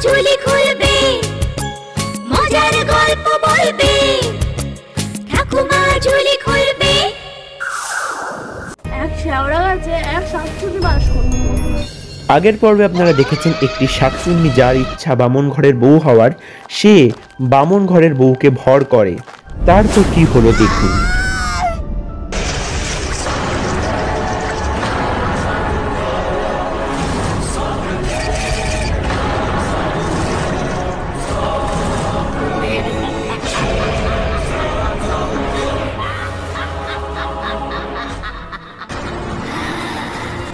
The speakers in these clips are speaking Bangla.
ঝুলি খুলবে, মজার গল্প বলবে, ঠাকুমা ঝুলি খুলবে। এক শেওড়া গাছে এক শাকচুন্নি বাস করত। আগের পর্বে আপনারা দেখেছেন একটি শাকচুন্নি যার ইচ্ছা বামন ঘরের বউ হওয়ার, সে বামন ঘরের বউকে ভর করে। তারপর কি হলো দেখুন।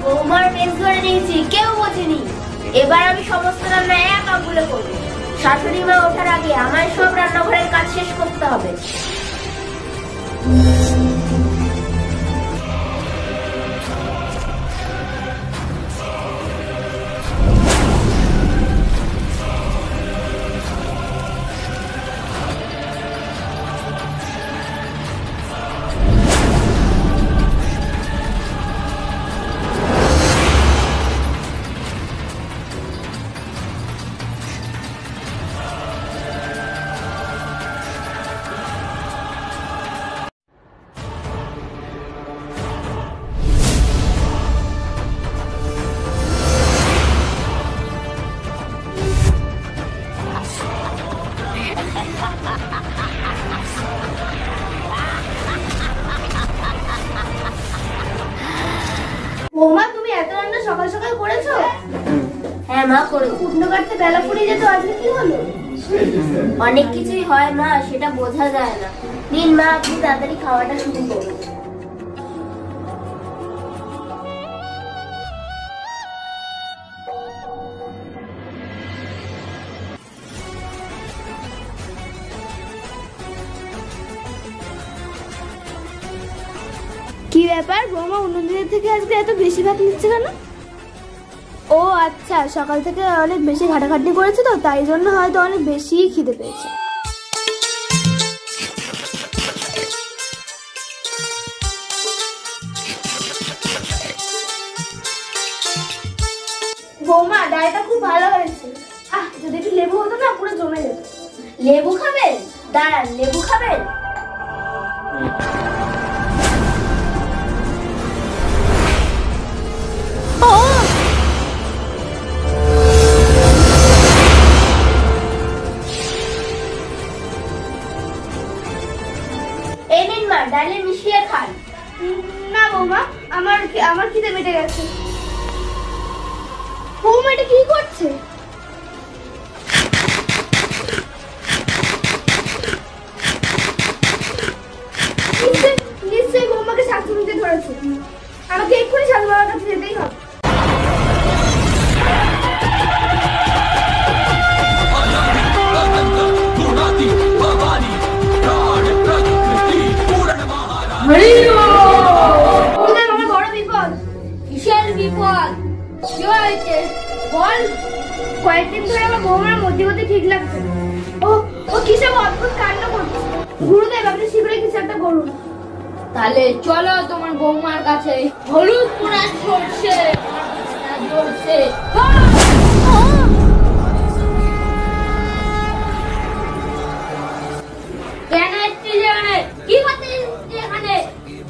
বৌমার বেশ ধরে নিয়েছি, কেউ বোঝেনি। এবার আমি সমস্ত রান্না এক আঙুলে করবো। শাশুড়ি মা ওঠার আগে আমায় সব রান্নাঘরের কাজ শেষ করতে হবে। বৌমা, তুমি এত রান্না সকাল সকাল করেছো? হ্যাঁ মা, করে কুটনো কাটতে বেলা ফুরিয়ে যেত। আজকে কি হলো? অনেক কিছুই হয় মা, সেটা বোঝা যায় না। নিন মা, আপনি তাড়াতাড়ি খাওয়াটা শুরু করুন। কি ব্যাপার বৌমা, অন্যদিনের থেকে আজকে এত বেশি ভাত নিচ্ছে কেন? ও আচ্ছা, সকাল থেকে অনেক বেশি ঘাটাঘাটি করেছে তো, তাই জন্য হয়তো অনেক বেশিই খিদে পেয়েছে। বৌমা, ডালটা খুব ভালো হয়েছে। যদি একটু লেবু হতো না, পুরো জমে যেত। লেবু খাবেন? দাঁড়ান, লেবু খাবেন? এই নিন মা, ডালে মিশিয়ে খান। না বৌমা, আমার খিদে মিটে গেছে। বৌমা, এটা কি করছে? নিশ্চয়ই বৌমাকে শাকচুন্নিতে ধরেছে। আমাকে এক্ষুনি শাশু বাবার কাছে যেতেই হবে। কয়েকদিন ধরে আমার বৌমার মধ্যে ঠিক লাগছে। ও কিসব অদ্ভুত কাণ্ড করছে। গুরুদেব, আপনি শীঘ্রই কিছু একটা করুন। তাহলে চলো তোমার বৌমার কাছে। হলুদ পোড়া সরষে কেন এসেছিস এখানে? কি করতে এসেছিস এখানে?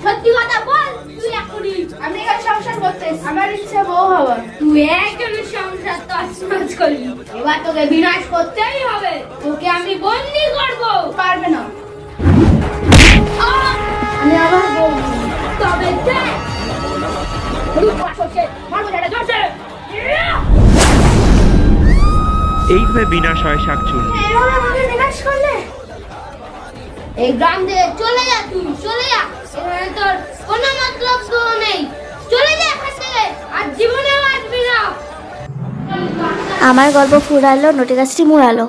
সত্যি কথা বল, তুই এখনই। আমি এখানে সংসার করতে এসেছি। আমার ইচ্ছা বউ হওয়া। তুই একজনের সংসার তছনছ করলি, এবার তোকে বিনাশ করতেই হবে। তোকে আমি বন্দি করবো। পারবে না, আমি আবার বউ। তবে দেখ, এইভাবে বিনাশ হয় শাকচুন্নি। এই গ্রাম থেকে চলে যা, তুই চলে যা। এখানে তোর কোনো মতলব তো নেই। চলে যা এখান থেকে, আর জীবনেও আসবি না। আমার গল্প ফুরালো, নটি গাছটি মুড়ালো।